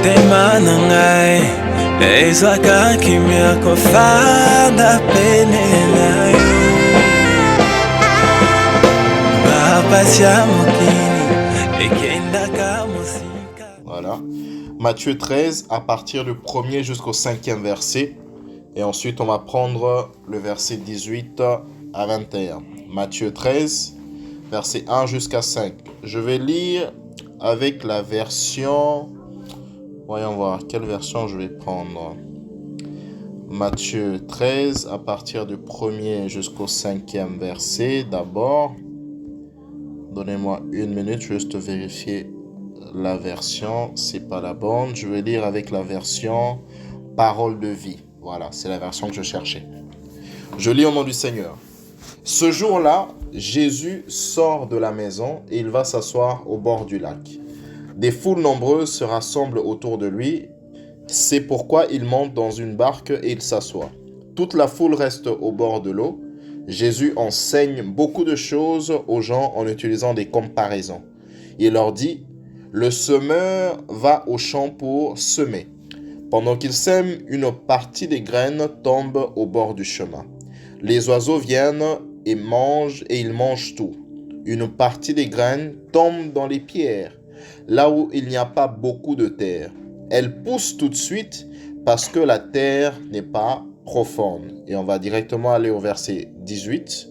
motema na ngai ezwaka kimia kofanda pene na yo bapasi ya mokili ekendaka mosika. Voilà. Matthieu 13, à partir du 1er jusqu'au 5e verset. Et ensuite, on va prendre le verset 18 à 21. Matthieu 13, verset 1 jusqu'à 5. Je vais lire avec la version... Voyons voir, quelle version je vais prendre. Matthieu 13, à partir du 1er jusqu'au 5e verset. D'abord, donnez-moi une minute, juste vérifier la version. C'est pas la bonne. Je vais lire avec la version Parole de vie. Voilà, c'est la version que je cherchais. Je lis au nom du Seigneur. Ce jour-là, Jésus sort de la maison et il va s'asseoir au bord du lac. Des foules nombreuses se rassemblent autour de lui. C'est pourquoi il monte dans une barque et il s'assoit. Toute la foule reste au bord de l'eau. Jésus enseigne beaucoup de choses aux gens en utilisant des comparaisons. Il leur dit, « Le semeur va au champ pour semer. Pendant qu'il sème, une partie des graines tombe au bord du chemin. Les oiseaux viennent et ils mangent tout. Une partie des graines tombe dans les pierres, là où il n'y a pas beaucoup de terre. Elles poussent tout de suite parce que la terre n'est pas profonde. » Et on va directement aller au verset 18.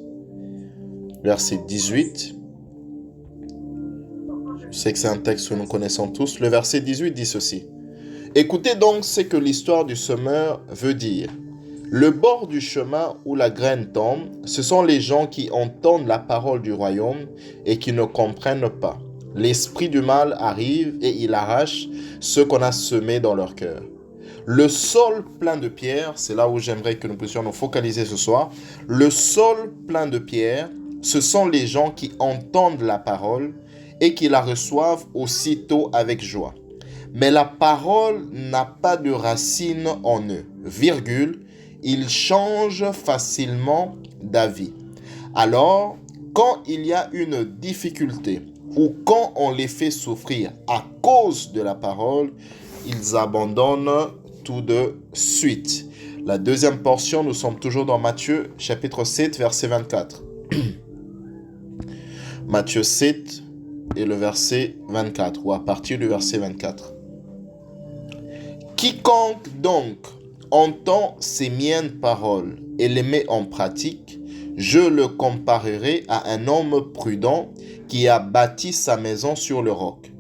Verset 18. Je sais que c'est un texte que nous connaissons tous. Le verset 18 dit ceci. « Écoutez donc ce que l'histoire du semeur veut dire. Le bord du chemin où la graine tombe, ce sont les gens qui entendent la parole du royaume et qui ne comprennent pas. L'esprit du mal arrive et il arrache ce qu'on a semé dans leur cœur. Le sol plein de pierres, c'est là où j'aimerais que nous puissions nous focaliser ce soir. Le sol plein de pierres, ce sont les gens qui entendent la parole et qui la reçoivent aussitôt avec joie. Mais la parole n'a pas de racine en eux, virgule, ils changent facilement d'avis. Alors, quand il y a une difficulté ou quand on les fait souffrir à cause de la parole, ils abandonnent tout de suite. La deuxième portion, nous sommes toujours dans Matthieu, chapitre 7, verset 24. Matthieu 7 et le verset 24, ou à partir du verset 24. Quiconque donc entend ces miennes paroles et les met en pratique, je le comparerai à un homme prudent qui a bâti sa maison sur le roc.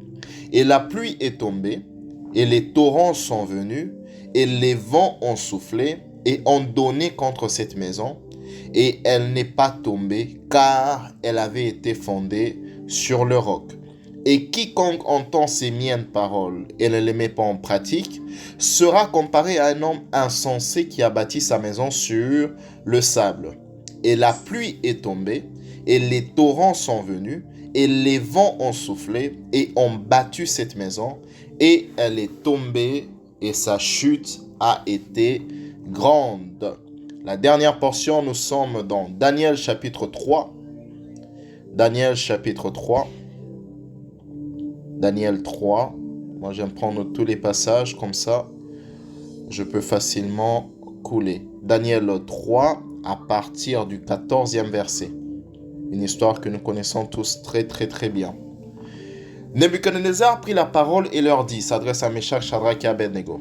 Et la pluie est tombée, et les torrents sont venus, et les vents ont soufflé et ont donné contre cette maison, et elle n'est pas tombée, car elle avait été fondée sur le roc. Et quiconque entend ces miennes paroles et ne les met pas en pratique sera comparé à un homme insensé qui a bâti sa maison sur le sable. Et la pluie est tombée, et les torrents sont venus, et les vents ont soufflé et ont battu cette maison, et elle est tombée, et sa chute a été grande. La dernière portion, nous sommes dans Daniel chapitre 3. Daniel chapitre 3. Daniel 3. Moi, j'aime prendre tous les passages, comme ça, je peux facilement couler. Daniel 3, à partir du 14e verset. Une histoire que nous connaissons tous très, très, très bien. Nebuchadnezzar prit la parole et leur dit, s'adresse à Meshach, Shadrach et Abednego.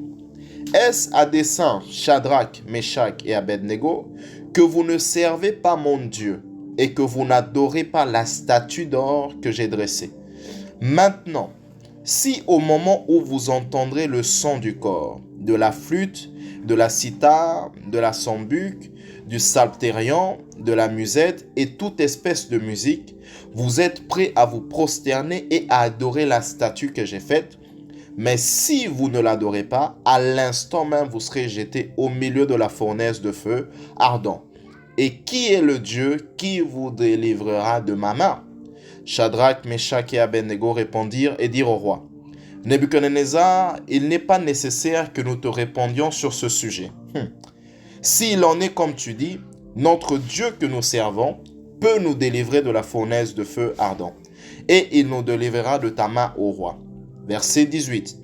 Est-ce à dessein, Shadrach, Meshach et Abednego, que vous ne servez pas mon Dieu et que vous n'adorez pas la statue d'or que j'ai dressée? Maintenant, si au moment où vous entendrez le son du cor, de la flûte, de la cithare, de la sambuc, du psaltérion, de la musette et toute espèce de musique, vous êtes prêts à vous prosterner et à adorer la statue que j'ai faite, mais si vous ne l'adorez pas, à l'instant même vous serez jetés au milieu de la fournaise de feu ardent. Et qui est le Dieu qui vous délivrera de ma main? Shadrach, Meshach et Abednego répondirent et dirent au roi, Nebuchadnezzar, il n'est pas nécessaire que nous te répondions sur ce sujet. S'il en est comme tu dis, notre Dieu que nous servons peut nous délivrer de la fournaise de feu ardent, et il nous délivrera de ta main, ô roi. Verset 18.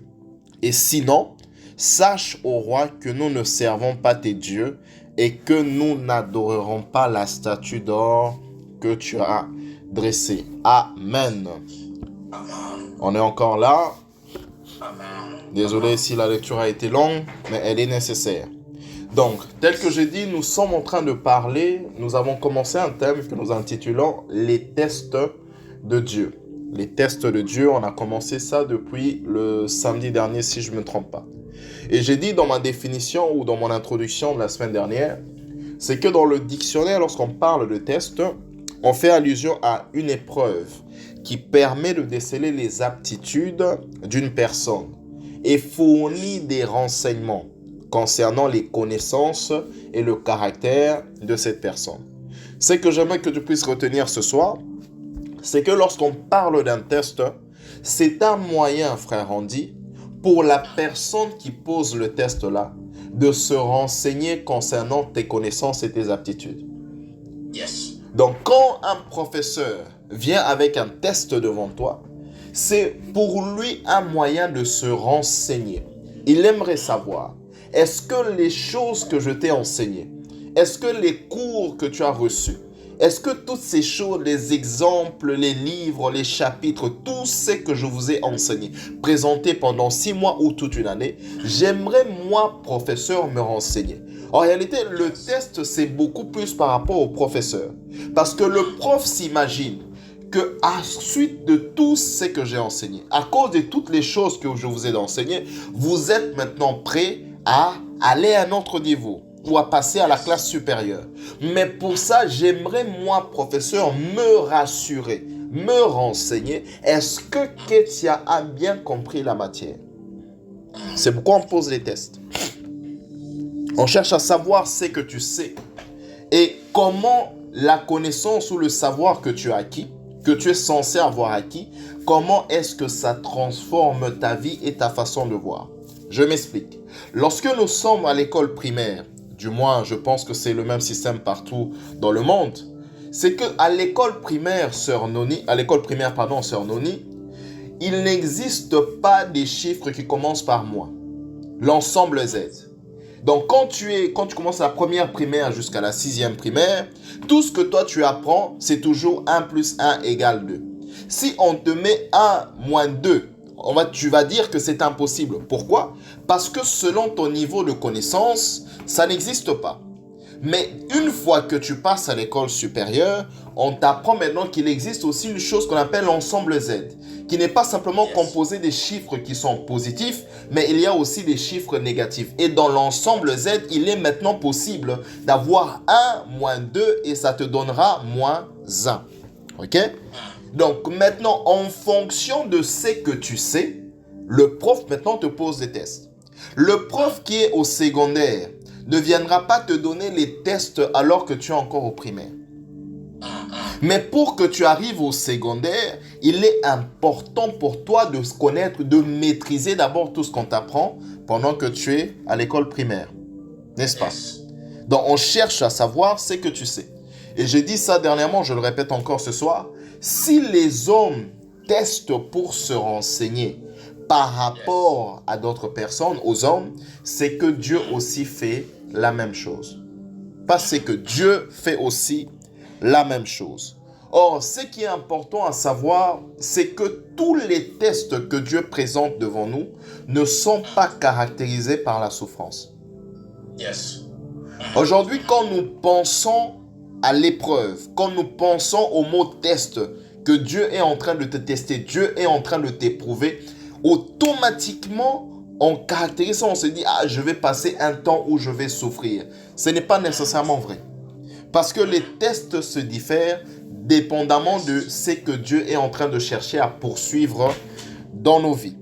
Et sinon, sache, ô roi, que nous ne servons pas tes dieux et que nous n'adorerons pas la statue d'or que tu as dressée. Amen. On est encore là. Désolé si la lecture a été longue, mais elle est nécessaire. Donc, tel que j'ai dit, nous sommes en train de parler, nous avons commencé un thème que nous intitulons « Les tests de Dieu ». Les tests de Dieu, on a commencé ça depuis le samedi dernier, si je ne me trompe pas. Et j'ai dit dans ma définition ou dans mon introduction de la semaine dernière, c'est que dans le dictionnaire, lorsqu'on parle de test, on fait allusion à une épreuve qui permet de déceler les aptitudes d'une personne et fournit des renseignements concernant les connaissances et le caractère de cette personne. Ce que j'aimerais que tu puisses retenir ce soir, c'est que lorsqu'on parle d'un test, c'est un moyen, frère Andy, pour la personne qui pose le test là, de se renseigner concernant tes connaissances et tes aptitudes. Yes. Donc, quand un professeur vient avec un test devant toi, c'est pour lui un moyen de se renseigner. Il aimerait savoir, est-ce que les choses que je t'ai enseignées, est-ce que les cours que tu as reçus, est-ce que toutes ces choses, les exemples, les livres, les chapitres, tout ce que je vous ai enseigné, présenté pendant 6 mois ou toute une année, j'aimerais, moi, professeur, me renseigner. En réalité, le test, c'est beaucoup plus par rapport au professeur. Parce que le prof s'imagine que à suite de tout ce que j'ai enseigné, à cause de toutes les choses que je vous ai enseignées, vous êtes maintenant prêt à aller à un autre niveau ou à passer à la classe supérieure. Mais pour ça, j'aimerais, moi, professeur, me rassurer, me renseigner. Est-ce que Ketia a bien compris la matière? C'est pourquoi on pose les tests. On cherche à savoir ce que tu sais et comment la connaissance ou le savoir que tu as acquis, que tu es censé avoir acquis, comment est-ce que ça transforme ta vie et ta façon de voir. Je m'explique. Lorsque nous sommes à l'école primaire, du moins je pense que c'est le même système partout dans le monde, c'est qu'à l'école primaire, Sœur Noni, il n'existe pas des chiffres qui commencent par moins. L'ensemble Z. Donc quand tu commences la première primaire jusqu'à la 6e primaire, tout ce que toi tu apprends, c'est toujours 1 plus 1 égale 2. Si on te met 1 moins 2, tu vas dire que c'est impossible. Pourquoi? Parce que selon ton niveau de connaissance, ça n'existe pas. Mais une fois que tu passes à l'école supérieure, on t'apprend maintenant qu'il existe aussi une chose qu'on appelle l'ensemble Z, qui n'est pas simplement composé des chiffres qui sont positifs, mais il y a aussi des chiffres négatifs. Et dans l'ensemble Z, il est maintenant possible d'avoir 1 moins 2 et ça te donnera moins 1. Ok? Donc maintenant, en fonction de ce que tu sais, le prof maintenant te pose des tests. Le prof qui est au secondaire ne viendra pas te donner les tests alors que tu es encore au primaire. Mais pour que tu arrives au secondaire, il est important pour toi de se connaître, de maîtriser d'abord tout ce qu'on t'apprend pendant que tu es à l'école primaire. N'est-ce pas? Donc on cherche à savoir ce que tu sais. Et j'ai dit ça dernièrement, je le répète encore ce soir. Si les hommes testent pour se renseigner par rapport à d'autres personnes, aux hommes, c'est que Dieu aussi fait la même chose. Parce que Dieu fait aussi la même chose. Or, ce qui est important à savoir, c'est que tous les tests que Dieu présente devant nous ne sont pas caractérisés par la souffrance. Yes. Aujourd'hui, quand nous pensons à l'épreuve, quand nous pensons au mot test, que Dieu est en train de te tester, Dieu est en train de t'éprouver, automatiquement, on caractérise ça, on se dit, ah, je vais passer un temps où je vais souffrir. Ce n'est pas nécessairement vrai. Parce que les tests se diffèrent dépendamment de ce que Dieu est en train de chercher à poursuivre dans nos vies.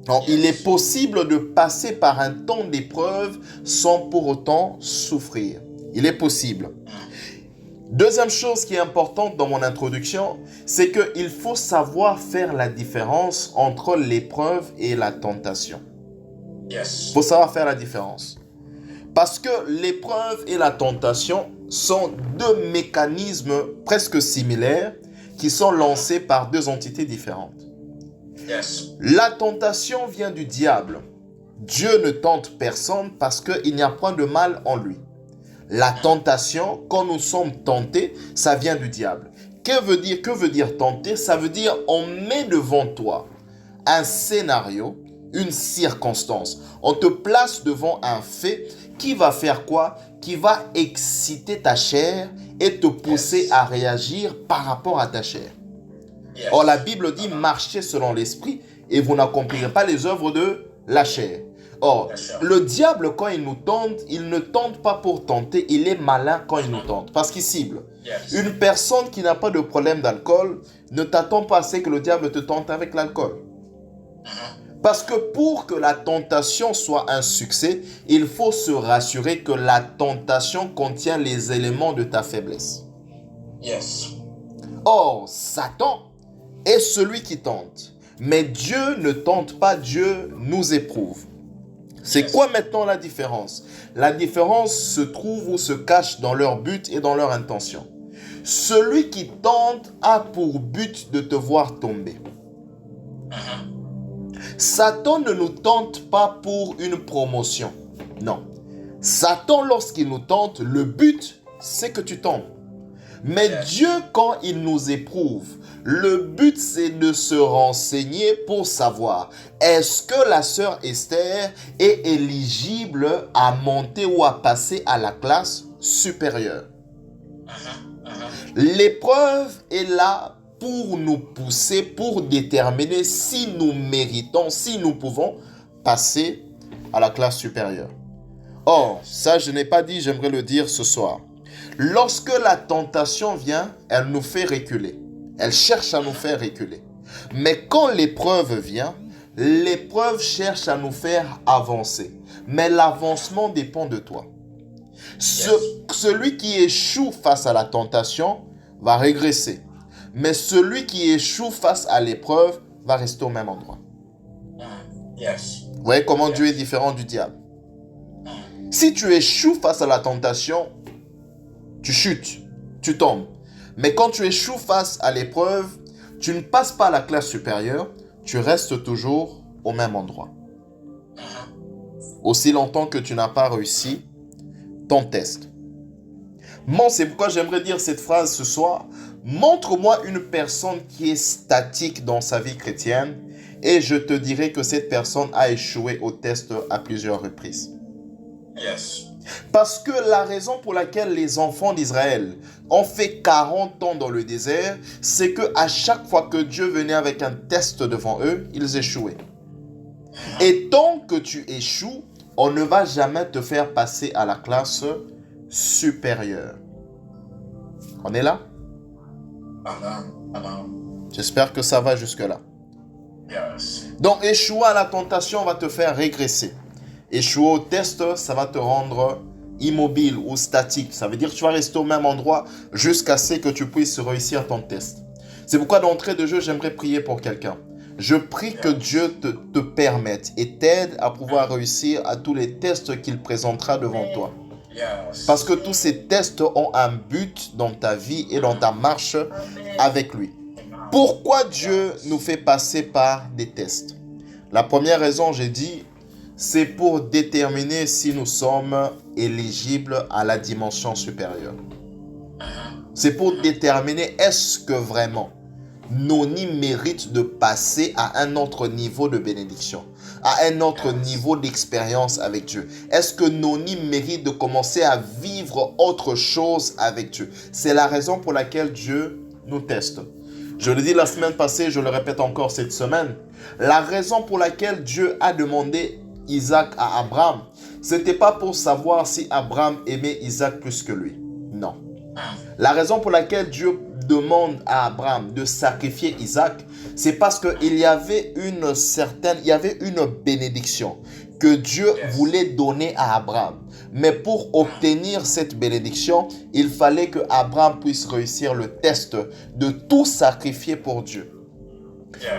Donc, il est possible de passer par un temps d'épreuve sans pour autant souffrir. Il est possible. Deuxième chose qui est importante dans mon introduction, c'est qu'il faut savoir faire la différence entre l'épreuve et la tentation. Yes. Il faut savoir faire la différence. Parce que l'épreuve et la tentation sont deux mécanismes presque similaires qui sont lancés par deux entités différentes. Yes. La tentation vient du diable. Dieu ne tente personne parce qu'il n'y a point de mal en lui. La tentation, quand nous sommes tentés, ça vient du diable. Que veut dire tenter? Ça veut dire on met devant toi un scénario, une circonstance. On te place devant un fait qui va faire quoi? Qui va exciter ta chair et te pousser à réagir par rapport à ta chair. Yes. Or, la Bible dit marchez selon l'esprit et vous n'accomplirez pas les œuvres de la chair. Or, le diable, quand il nous tente, il ne tente pas pour tenter, il est malin quand il nous tente, parce qu'il cible. Yes. Une personne qui n'a pas de problème d'alcool ne t'attend pas à ce que le diable te tente avec l'alcool. Parce que pour que la tentation soit un succès, il faut se rassurer que la tentation contient les éléments de ta faiblesse. Yes. Or, Satan est celui qui tente. Mais Dieu ne tente pas, Dieu nous éprouve. C'est quoi maintenant la différence? La différence se trouve ou se cache dans leur but et dans leur intention. Celui qui tente a pour but de te voir tomber. Satan ne nous tente pas pour une promotion. Non. Satan, lorsqu'il nous tente, le but, c'est que tu tombes. Mais Dieu, quand il nous éprouve, le but, c'est de se renseigner pour savoir est-ce que la sœur Esther est éligible à monter ou à passer à la classe supérieure. L'épreuve est là pour nous pousser, pour déterminer si nous méritons, si nous pouvons passer à la classe supérieure. Or, ça je n'ai pas dit, j'aimerais le dire ce soir. Lorsque la tentation vient, elle nous fait reculer. Elle cherche à nous faire reculer. Mais quand l'épreuve vient, l'épreuve cherche à nous faire avancer. Mais l'avancement dépend de toi. Celui qui échoue face à la tentation va régresser. Mais celui qui échoue face à l'épreuve va rester au même endroit. Yes. Vous voyez comment Dieu est différent du diable? Si tu échoues face à la tentation, tu chutes, tu tombes. Mais quand tu échoues face à l'épreuve, tu ne passes pas à la classe supérieure, tu restes toujours au même endroit. Aussi longtemps que tu n'as pas réussi ton test. Bon, c'est pourquoi j'aimerais dire cette phrase ce soir. Montre-moi une personne qui est statique dans sa vie chrétienne et je te dirai que cette personne a échoué au test à plusieurs reprises. Yes. Parce que la raison pour laquelle les enfants d'Israël ont fait 40 ans dans le désert, c'est qu'à chaque fois que Dieu venait avec un test devant eux, ils échouaient. Et tant que tu échoues, on ne va jamais te faire passer à la classe supérieure. On est là? J'espère que ça va jusque-là. Yes. Donc, échouer à la tentation va te faire régresser. Échouer au test, ça va te rendre immobile ou statique. Ça veut dire que tu vas rester au même endroit jusqu'à ce que tu puisses réussir ton test. C'est pourquoi d'entrée de jeu, j'aimerais prier pour quelqu'un. Je prie que Dieu te permette et t'aide à pouvoir réussir à tous les tests qu'il présentera devant toi. Yes. Parce que tous ces tests ont un but dans ta vie et dans ta marche avec lui. Pourquoi Dieu nous fait passer par des tests? La première raison, j'ai dit, c'est pour déterminer si nous sommes éligibles à la dimension supérieure. C'est pour déterminer est-ce que vraiment Noni mérite de passer à un autre niveau de bénédiction, à un autre niveau d'expérience avec Dieu. Est-ce que Noni mérite de commencer à vivre autre chose avec Dieu? C'est la raison pour laquelle Dieu nous teste. Je le dis la semaine passée, je le répète encore cette semaine. La raison pour laquelle Dieu a demandé Isaac à Abraham, ce n'était pas pour savoir si Abraham aimait Isaac plus que lui. Non. La raison pour laquelle Dieu demande à Abraham de sacrifier Isaac, c'est parce qu'il y avait une bénédiction que Dieu voulait donner à Abraham. Mais pour obtenir cette bénédiction, il fallait que Abraham puisse réussir le test de tout sacrifier pour Dieu.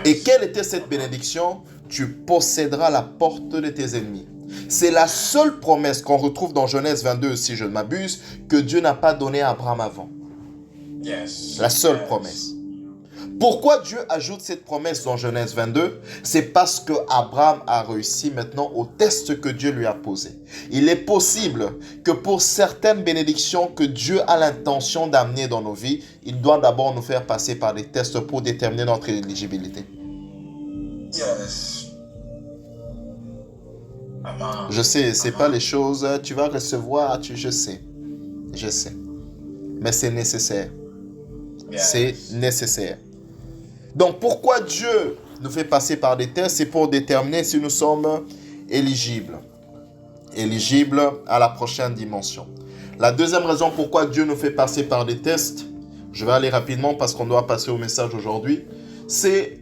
Et quelle était cette bénédiction? Tu posséderas la porte de tes ennemis. C'est la seule promesse qu'on retrouve dans Genèse 22, si je ne m'abuse, que Dieu n'a pas donnée à Abraham avant. Yes. La seule promesse. Pourquoi Dieu ajoute cette promesse dans Genèse 22? C'est parce que Abraham a réussi maintenant au test que Dieu lui a posé. Il est possible que pour certaines bénédictions que Dieu a l'intention d'amener dans nos vies, il doit d'abord nous faire passer par des tests pour déterminer notre éligibilité. Yes. Amen. Je sais, c'est pas les choses, tu vas recevoir, je sais. Mais c'est nécessaire. C'est nécessaire. Donc, pourquoi Dieu nous fait passer par des tests? C'est pour déterminer si nous sommes éligibles. Éligibles à la prochaine dimension. La deuxième raison pourquoi Dieu nous fait passer par des tests, je vais aller rapidement parce qu'on doit passer au message aujourd'hui, c'est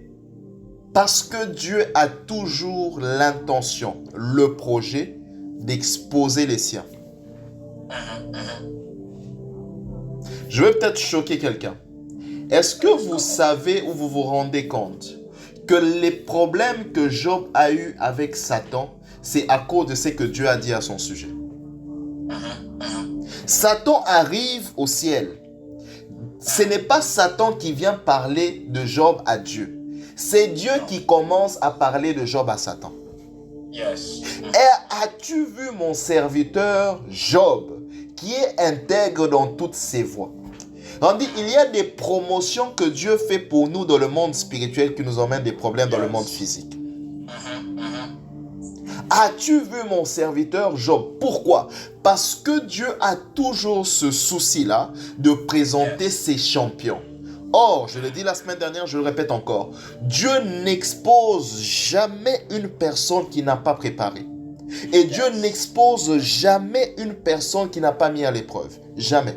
parce que Dieu a toujours l'intention, le projet d'exposer les siens. Je vais peut-être choquer quelqu'un. Est-ce que vous savez ou vous vous rendez compte que les problèmes que Job a eu avec Satan, c'est à cause de ce que Dieu a dit à son sujet? Satan arrive au ciel. Ce n'est pas Satan qui vient parler de Job à Dieu. C'est Dieu qui commence à parler de Job à Satan. Yes. Et as-tu vu mon serviteur Job, qui est intègre dans toutes ses voies? On dit, il y a des promotions que Dieu fait pour nous dans le monde spirituel qui nous emmènent des problèmes dans le monde physique. As-tu vu mon serviteur Job? Pourquoi? Parce que Dieu a toujours ce souci-là de présenter ses champions. Or, je l'ai dit la semaine dernière, je le répète encore, Dieu n'expose jamais une personne qui n'a pas préparé. Et Dieu n'expose jamais une personne qui n'a pas mis à l'épreuve. Jamais.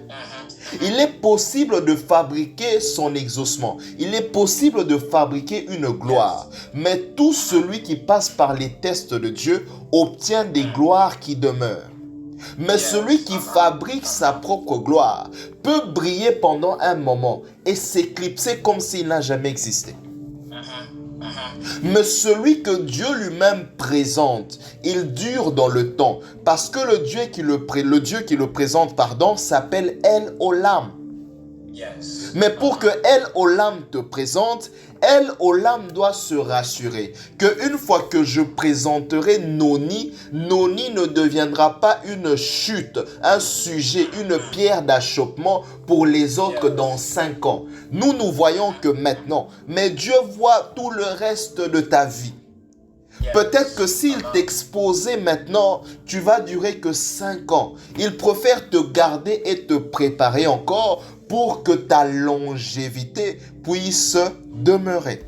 Il est possible de fabriquer son exaucement. Il est possible de fabriquer une gloire. Mais tout celui qui passe par les tests de Dieu obtient des gloires qui demeurent. Mais celui qui fabrique sa propre gloire peut briller pendant un moment et s'éclipser comme s'il n'a jamais existé. Mais celui que Dieu lui-même présente, il dure dans le temps. Parce que le Dieu qui le présente, s'appelle El Olam. Yes. Mais pour que El Olam te présente, El Olam doit se rassurer qu'une fois que je présenterai Noni, Noni ne deviendra pas une chute, un sujet, une pierre d'achoppement pour les autres dans 5 ans. Nous voyons que maintenant, mais Dieu voit tout le reste de ta vie. Peut-être que s'il t'exposait maintenant, tu vas durer que 5 ans. Il préfère te garder et te préparer encore pour que ta longévité puisse demeurer.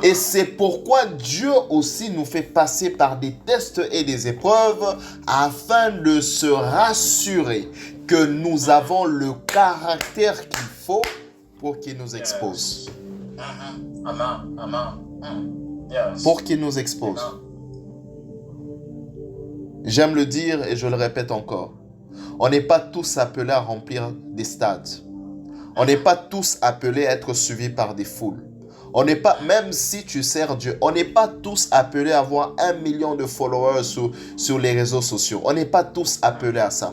Et c'est pourquoi Dieu aussi nous fait passer par des tests et des épreuves afin de se rassurer que nous avons le caractère qu'il faut pour qu'il nous expose. Pour qu'il nous expose. J'aime le dire et je le répète encore. On n'est pas tous appelés à remplir des stades. On n'est pas tous appelés à être suivis par des foules. On n'est pas, même si tu sers Dieu, on n'est pas tous appelés à avoir 1 million de followers sur les réseaux sociaux. On n'est pas tous appelés à ça.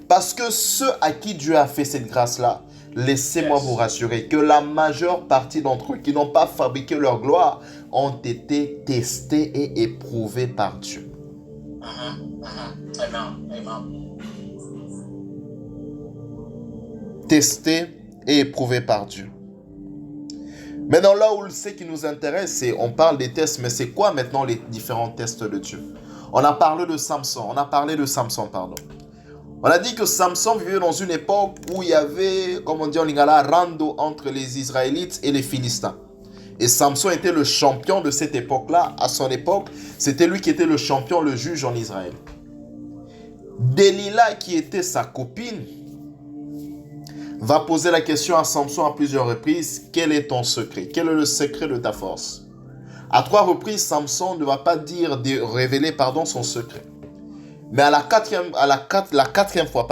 Parce que ceux à qui Dieu a fait cette grâce-là, laissez-moi vous rassurer que la majeure partie d'entre eux qui n'ont pas fabriqué leur gloire ont été testés et éprouvés par Dieu. Testés et éprouvés par Dieu. Maintenant, là où ce qui nous intéresse, c'est on parle des tests, mais c'est quoi maintenant les différents tests de Dieu? On a parlé de Samson, On a dit que Samson vivait dans une époque où il y avait, comme on dit en lingala, rando entre les Israélites et les Philistins. Et Samson était le champion de cette époque-là. À son époque, c'était lui qui était le champion, le juge en Israël. Delilah, qui était sa copine, va poser la question à Samson à plusieurs reprises. Quel est ton secret? Quel est le secret de ta force? À 3 reprises, Samson ne va pas révéler son secret. Mais à la quatrième fois,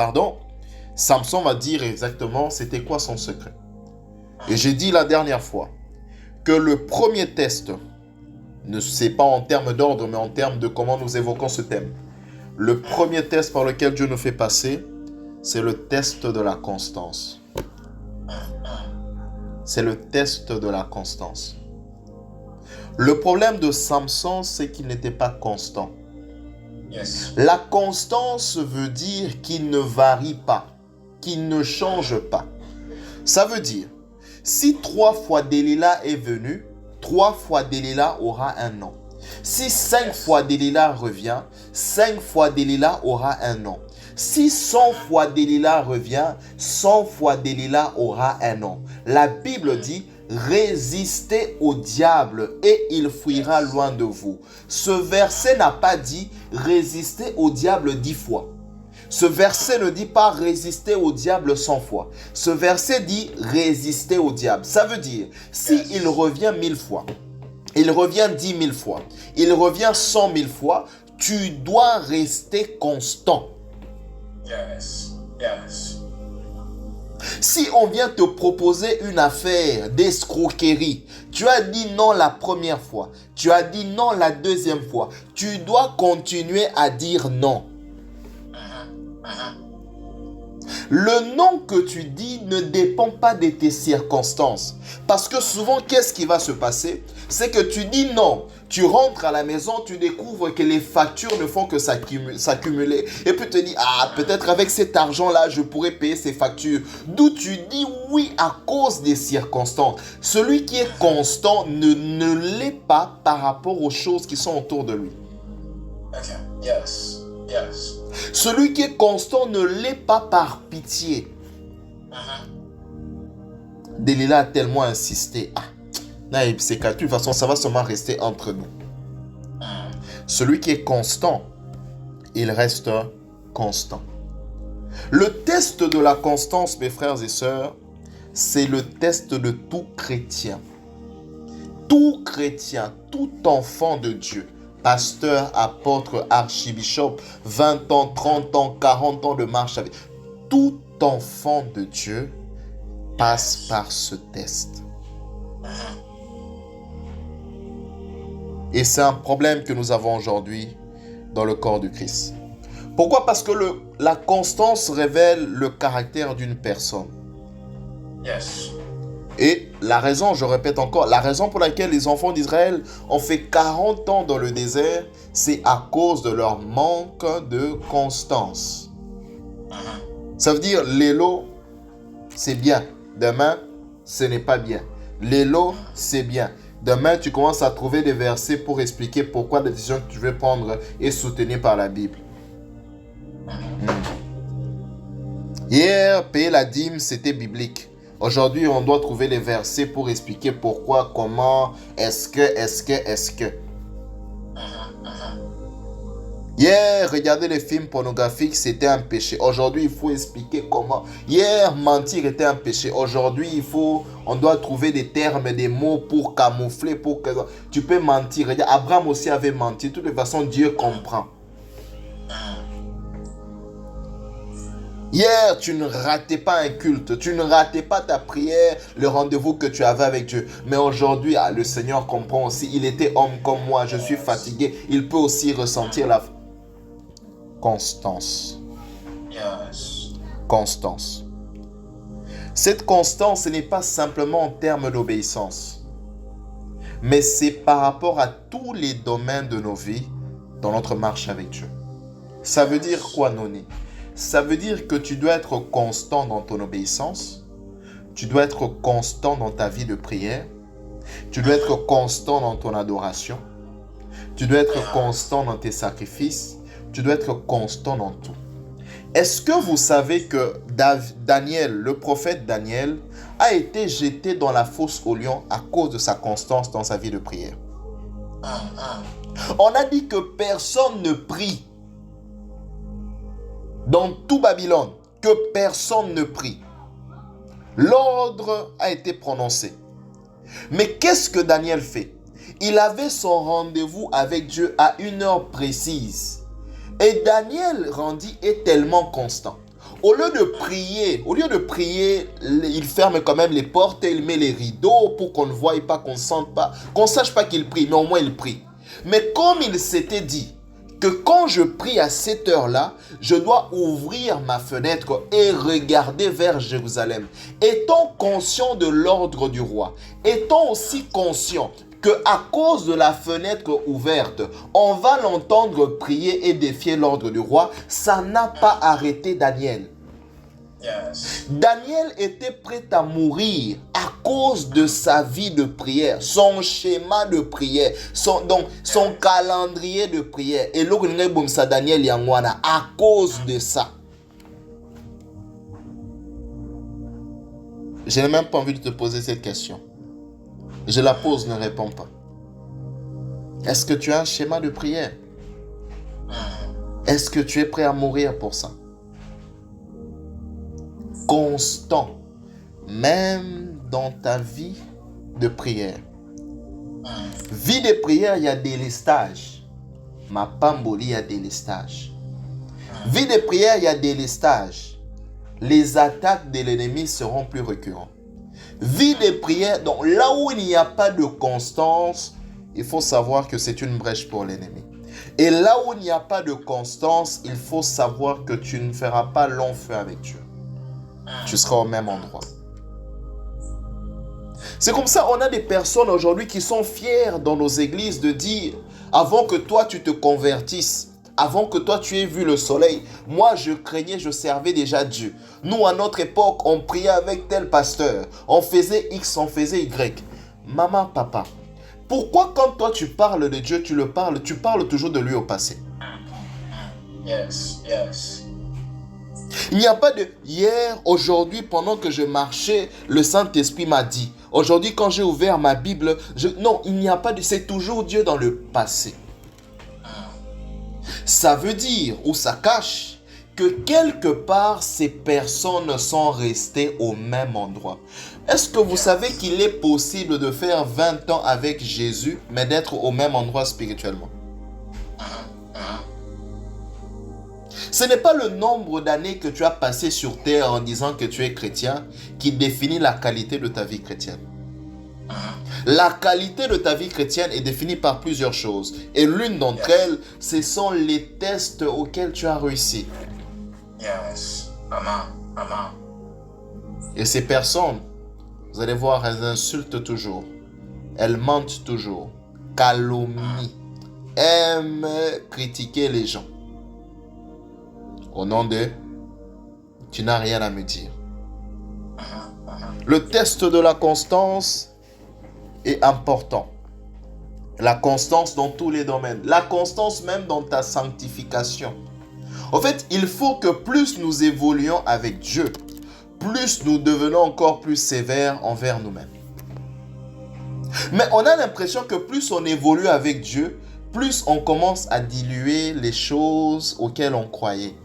Samson va dire exactement c'était quoi son secret. Et j'ai dit la dernière fois que le premier test, ne c'est pas en termes d'ordre, mais en termes de comment nous évoquons ce thème. Le premier test par lequel Dieu nous fait passer, c'est le test de la constance. c'est le test de la constance. Le problème de Samson, c'est qu'il n'était pas constant. Yes. La constance veut dire qu'il ne varie pas, qu'il ne change pas. Ça veut dire, si 3 fois Delilah est venue, 3 fois Delilah aura un nom. Si 5 fois Delilah revient, 5 fois Delilah aura un nom. Si 100 fois Delilah revient, 100 fois Delilah aura un nom. La Bible dit, résistez au diable et il fuira loin de vous. Ce verset n'a pas dit, résistez au diable 10 fois. Ce verset ne dit pas résister au diable 100 fois. Ce verset dit résister au diable. Ça veut dire, si il revient 1000 fois, il revient 10 000 fois, il revient 100 000 fois, tu dois rester constant. Yes. Yes. Si on vient te proposer une affaire d'escroquerie, tu as dit non la première fois, tu as dit non la deuxième fois, tu dois continuer à dire non. Le non que tu dis ne dépend pas de tes circonstances. Parce que souvent, qu'est-ce qui va se passer? C'est que tu dis non. Tu rentres à la maison, tu découvres que les factures ne font que s'accumuler. Et puis tu te dis, ah, peut-être avec cet argent-là, je pourrais payer ces factures. D'où tu dis oui à cause des circonstances. Celui qui est constant ne l'est pas par rapport aux choses qui sont autour de lui. Okay. Yes. Yes. Celui qui est constant ne l'est pas par pitié. Delilah a tellement insisté. Ah, c'est qu'à de toute façon, ça va seulement rester entre nous. Celui qui est constant, il reste constant. Le test de la constance, mes frères et sœurs, c'est le test de tout chrétien. Tout chrétien, tout enfant de Dieu. Pasteur, apôtre, archibishop, 20 ans, 30 ans, 40 ans de marche avec. Tout enfant de Dieu passe par ce test. Et c'est un problème que nous avons aujourd'hui dans le corps du Christ. Pourquoi? Parce que la constance révèle le caractère d'une personne. Yes. Et la raison, je répète encore, la raison pour laquelle les enfants d'Israël ont fait 40 ans dans le désert, c'est à cause de leur manque de constance. Ça veut dire, l'élo, c'est bien. Demain, ce n'est pas bien. L'élo, c'est bien. Demain, tu commences à trouver des versets pour expliquer pourquoi la décision que tu veux prendre est soutenue par la Bible. Hier, payer la dîme, c'était biblique. Aujourd'hui, on doit trouver les versets pour expliquer pourquoi, comment, est-ce que. Hier, regarder les films pornographiques, c'était un péché. Aujourd'hui, il faut expliquer comment. Hier, mentir était un péché. Aujourd'hui, on doit trouver des termes, des mots pour camoufler, pour que tu peux mentir. Regarde, Abraham aussi avait menti. De toute façon, Dieu comprend. Hier, tu ne ratais pas un culte, tu ne ratais pas ta prière, le rendez-vous que tu avais avec Dieu. Mais aujourd'hui, le Seigneur comprend aussi. Il était homme comme moi, je suis fatigué. Il peut aussi ressentir la constance. Yes. Constance. Cette constance, ce n'est pas simplement en termes d'obéissance, mais c'est par rapport à tous les domaines de nos vies dans notre marche avec Dieu. Ça veut dire quoi, Noni? Ça veut dire que tu dois être constant dans ton obéissance, tu dois être constant dans ta vie de prière, tu dois être constant dans ton adoration, tu dois être constant dans tes sacrifices, tu dois être constant dans tout. Est-ce que vous savez que Daniel, le prophète Daniel, a été jeté dans la fosse aux lions à cause de sa constance dans sa vie de prière? On a dit que personne ne prie. Dans tout Babylone, que personne ne prie. L'ordre a été prononcé. Mais qu'est-ce que Daniel fait? Il avait son rendez-vous avec Dieu à une heure précise. Et Daniel rendit est tellement constant. Au lieu de prier, il ferme quand même les portes et il met les rideaux pour qu'on ne voie pas, qu'on ne sente pas, qu'on ne sache pas qu'il prie, mais au moins il prie. Mais comme il s'était dit que quand je prie à cette heure-là, je dois ouvrir ma fenêtre et regarder vers Jérusalem. Étant conscient de l'ordre du roi, étant aussi conscient que à cause de la fenêtre ouverte, on va l'entendre prier et défier l'ordre du roi, ça n'a pas arrêté Daniel. Yes. Daniel était prêt à mourir à cause de sa vie de prière, son schéma de prière, son calendrier de prière. Et là, Daniel Yangwana, à cause de ça. Je n'ai même pas envie de te poser cette question. Je la pose, ne réponds pas. Est-ce que tu as un schéma de prière? Est-ce que tu es prêt à mourir pour ça? Constant, même dans ta vie de prière. Vie de prière, il y a délestage. Ma pamboli, il y a délestage. Vie de prière, il y a délestage. Les attaques de l'ennemi seront plus récurrentes. Vie de prière, donc là où il n'y a pas de constance, il faut savoir que c'est une brèche pour l'ennemi. Et là où il n'y a pas de constance, il faut savoir que tu ne feras pas long feu avec Dieu. Tu seras au même endroit. C'est comme ça, on a des personnes aujourd'hui qui sont fières dans nos églises de dire, avant que toi tu te convertisses, avant que toi tu aies vu le soleil, moi je craignais, je servais déjà Dieu. Nous à notre époque, on priait avec tel pasteur, on faisait X, on faisait Y. Maman, papa, pourquoi quand toi tu parles de Dieu, tu parles toujours de lui au passé? Yes, yes. Il n'y a pas de hier, aujourd'hui, pendant que je marchais, le Saint-Esprit m'a dit. Aujourd'hui, quand j'ai ouvert ma Bible, non, il n'y a pas de... C'est toujours Dieu dans le passé. Ça veut dire, ou ça cache, que quelque part, ces personnes sont restées au même endroit. Est-ce que vous savez qu'il est possible de faire 20 ans avec Jésus, mais d'être au même endroit spirituellement? Ce n'est pas le nombre d'années que tu as passé sur terre en disant que tu es chrétien qui définit la qualité de ta vie chrétienne. La qualité de ta vie chrétienne est définie par plusieurs choses. Et l'une d'entre elles, ce sont les tests auxquels tu as réussi. Yes. Amen. Et ces personnes, vous allez voir, elles insultent toujours. Elles mentent toujours. Calomnient. Aiment critiquer les gens. Au nom de, tu n'as rien à me dire. Le test de la constance est important. La constance dans tous les domaines. La constance même dans ta sanctification. En fait, il faut que plus nous évoluons avec Dieu, plus nous devenons encore plus sévères envers nous-mêmes. Mais on a l'impression que plus on évolue avec Dieu, plus on commence à diluer les choses auxquelles on croyait.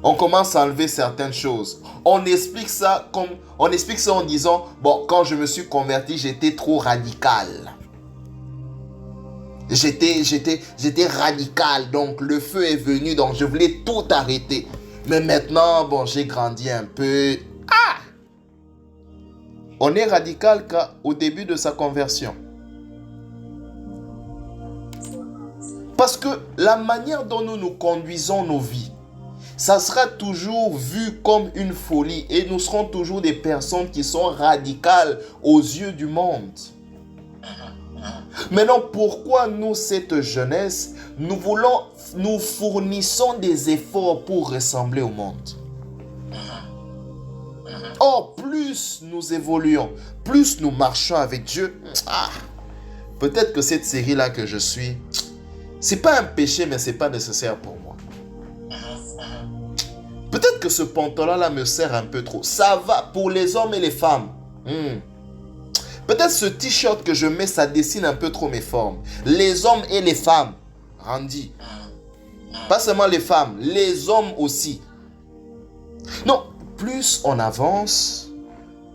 On commence à enlever certaines choses. On explique ça en disant, bon, quand je me suis converti, j'étais trop radical. J'étais radical, donc le feu est venu, donc je voulais tout arrêter. Mais maintenant, bon, j'ai grandi un peu. On est radical qu'au début de sa conversion. Parce que la manière dont nous conduisons nos vies, ça sera toujours vu comme une folie et nous serons toujours des personnes qui sont radicales aux yeux du monde. Maintenant, pourquoi nous, cette jeunesse, nous fournissons des efforts pour ressembler au monde? Or, plus nous évoluons, plus nous marchons avec Dieu, peut-être que cette série-là que je suis, c'est pas un péché, mais c'est pas nécessaire pour moi. Peut-être que ce pantalon-là me sert un peu trop. Ça va pour les hommes et les femmes. Peut-être ce t-shirt que je mets, ça dessine un peu trop mes formes. Les hommes et les femmes. Randy. Pas seulement les femmes, les hommes aussi. Non, plus on avance,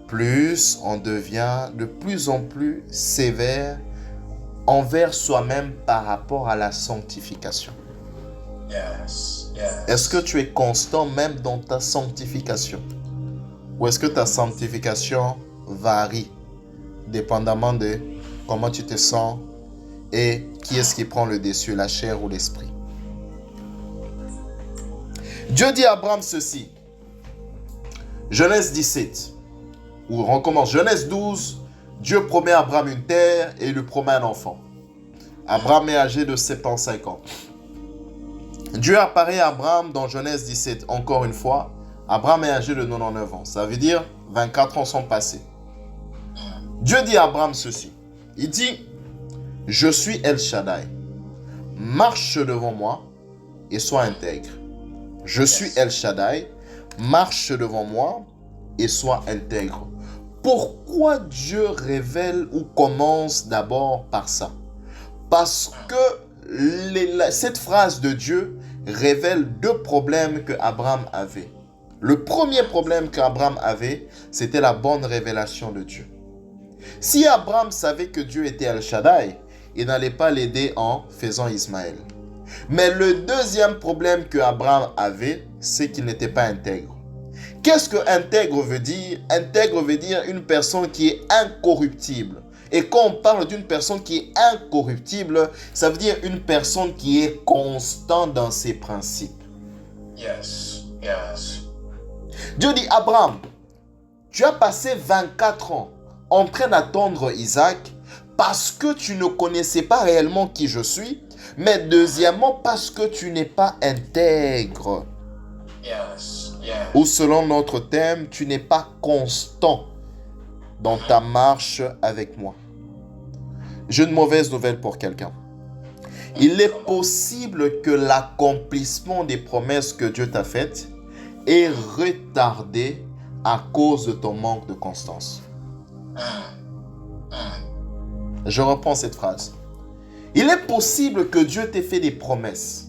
plus on devient de plus en plus sévère envers soi-même par rapport à la sanctification. Yes. Est-ce que tu es constant même dans ta sanctification? Ou est-ce que ta sanctification varie dépendamment de comment tu te sens Et qui est-ce qui prend le dessus, la chair ou l'esprit? Dieu dit à Abraham ceci. Genèse 17. Ou on recommence. Genèse 12. Dieu promet à Abraham une terre et il lui promet un enfant. Abraham est âgé de 75 ans. Dieu apparaît à Abraham dans Genèse 17. Encore une fois, Abraham est âgé de 99 ans. Ça veut dire 24 ans sont passés. Dieu dit à Abraham ceci. Il dit, je suis El Shaddai. Marche devant moi et sois intègre. Je suis El Shaddai. Marche devant moi et sois intègre. Pourquoi Dieu révèle ou commence d'abord par ça? Parce que cette phrase de Dieu révèle deux problèmes que Abraham avait. Le premier problème qu'Abraham avait, c'était la bonne révélation de Dieu. Si Abraham savait que Dieu était El Shaddai, il n'allait pas l'aider en faisant Ismaël. Mais le deuxième problème que Abraham avait, c'est qu'il n'était pas intègre. Qu'est-ce que intègre veut dire? Intègre veut dire une personne qui est incorruptible. Et quand on parle d'une personne qui est incorruptible, ça veut dire une personne qui est constante dans ses principes. Yes. Yes. Dieu dit, Abraham, tu as passé 24 ans en train d'attendre Isaac parce que tu ne connaissais pas réellement qui je suis, mais deuxièmement parce que tu n'es pas intègre. Yes. Yes. Ou selon notre thème, tu n'es pas constant dans ta marche avec moi. J'ai une mauvaise nouvelle pour quelqu'un. Il est possible que l'accomplissement des promesses que Dieu t'a faites est retardé à cause de ton manque de constance. Je reprends cette phrase. Il est possible que Dieu t'ait fait des promesses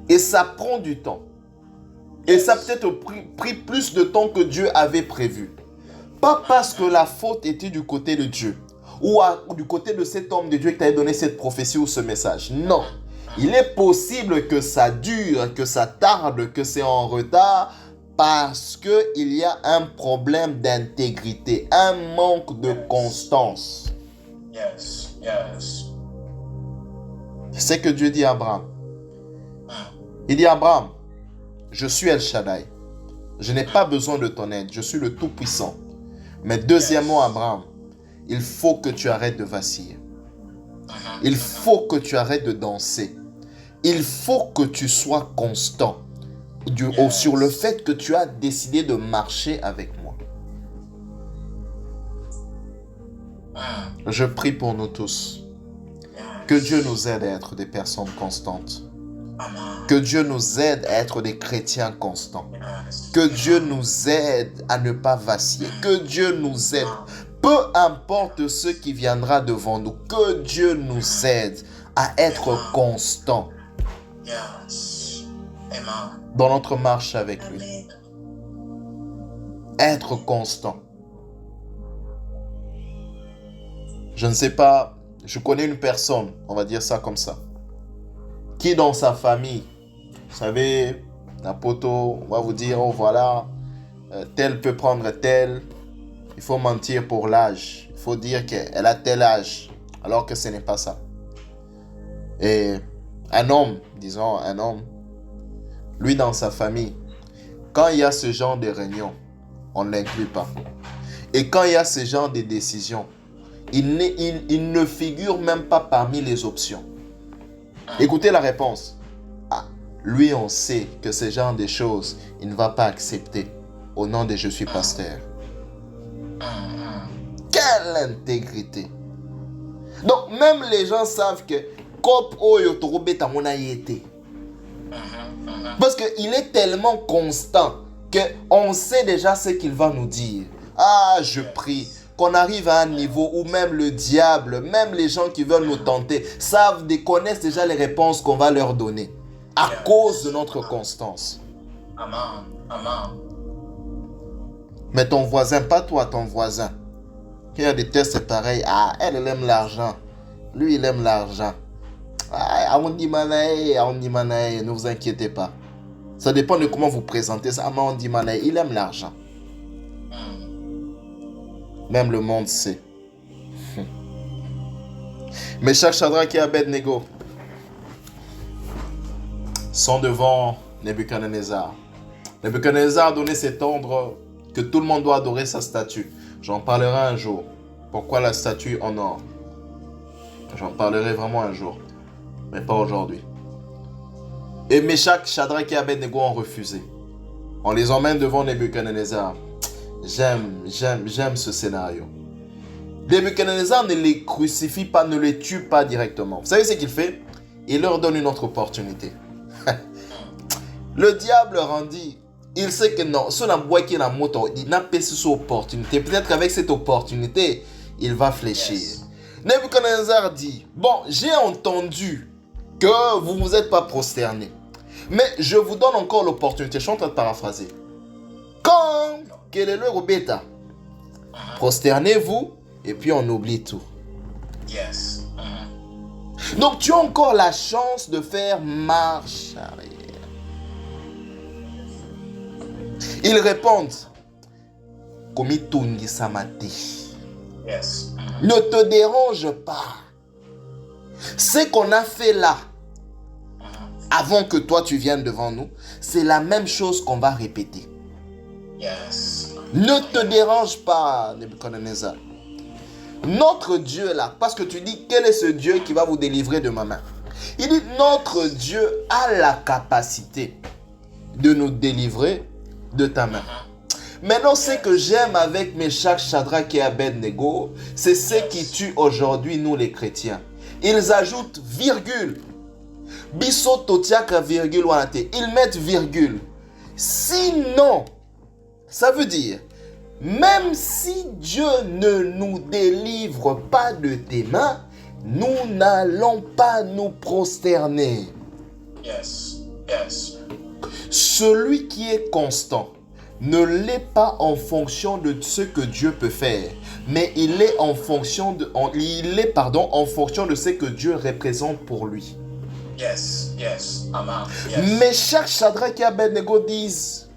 et ça prend du temps. Et ça a peut-être pris plus de temps que Dieu avait prévu. Pas parce que la faute était du côté de Dieu ou du côté de cet homme de Dieu qui t'avait donné cette prophétie ou ce message. Non. Il est possible que ça dure, que ça tarde, que c'est en retard parce qu'il y a un problème d'intégrité, un manque de constance. Yes. Yes. C'est ce que Dieu dit à Abraham. Il dit à Abraham, je suis El Shaddai. Je n'ai pas besoin de ton aide. Je suis le Tout-Puissant. Mais deuxièmement, Abraham, il faut que tu arrêtes de vaciller. Il faut que tu arrêtes de danser. Il faut que tu sois constant sur le fait que tu as décidé de marcher avec moi. Je prie pour nous tous. Que Dieu nous aide à être des personnes constantes. Que Dieu nous aide à être des chrétiens constants. Que Dieu nous aide à ne pas vaciller. Que Dieu nous aide. Peu importe ce qui viendra devant nous. Que Dieu nous aide à être constants dans notre marche avec lui. Être constant. Je ne sais pas, je connais une personne, on va dire ça comme ça, qui dans sa famille, vous savez, la poteau, on va vous dire, oh voilà, tel peut prendre tel, il faut mentir pour l'âge, il faut dire qu'elle a tel âge, alors que ce n'est pas ça. Et un homme, disons un homme, lui dans sa famille, quand il y a ce genre de réunion, on ne l'inclut pas. Et quand il y a ce genre de décision, il ne figure même pas parmi les options. Écoutez la réponse. Ah, lui, on sait que ce genre de choses, il ne va pas accepter au nom de je suis pasteur. Quelle intégrité. Donc, même les gens savent que parce qu'il est tellement constant qu'on sait déjà ce qu'il va nous dire. Ah, je prie qu'on arrive à un niveau où même le diable, même les gens qui veulent nous tenter, connaissent déjà les réponses qu'on va leur donner à cause de notre constance. Amen. Amen. Mais ton voisin, pas toi, ton voisin. Il y a des tests pareils. Ah, elle aime l'argent. Lui, il aime l'argent. Ah, on dit manaï, ne vous inquiétez pas. Ça dépend de comment vous présentez ça. Mais on dit manaï, il aime l'argent. Même le monde sait. Meshach, Shadrach et Abednego sont devant Nebuchadnezzar. Nebuchadnezzar a donné cet ordre que tout le monde doit adorer sa statue. J'en parlerai un jour. Pourquoi la statue en or? J'en parlerai vraiment un jour, mais pas aujourd'hui. Et Meshach, Shadrach et Abednego ont refusé. On les emmène devant Nebuchadnezzar. J'aime ce scénario. Nebuchadnezzar ne les crucifie pas, ne les tue pas directement. Vous savez ce qu'il fait? Il leur donne une autre opportunité. Le diable rendit. Il sait que non, si on a bois qui est la moto, il n'a pas cette opportunité. Peut-être qu'avec cette opportunité, il va fléchir. Nebuchadnezzar dit, bon, j'ai entendu que vous ne vous êtes pas prosterné. Mais je vous donne encore l'opportunité. Je suis en train de paraphraser. Quand quel est le bêta? Prosternez-vous et puis on oublie tout. Yes. Donc tu as encore la chance de faire marche arrière. Ils répondent, Komitungi Samati. Yes. Ne te dérange pas. Ce qu'on a fait là, avant que toi tu viennes devant nous, c'est la même chose qu'on va répéter. Yes. Ne te dérange pas, Nebuchadnezzar. Notre Dieu là, parce que tu dis, quel est ce Dieu qui va vous délivrer de ma main? Il dit, notre Dieu a la capacité de nous délivrer de ta main. Maintenant, ce que j'aime avec Meshach, Shadrach et Abednego, c'est ce qui tue aujourd'hui nous les chrétiens. Ils ajoutent virgule. Biso totiaka virgule wanate. Ils mettent virgule. Sinon, ça veut dire, même si Dieu ne nous délivre pas de tes mains, nous n'allons pas nous prosterner. Yes. Yes. Celui qui est constant ne l'est pas en fonction de ce que Dieu peut faire, mais il est en fonction de ce que Dieu représente pour lui. Yes. Yes. Amen. Yes. Mais chaque Shadrach et Abednego disent,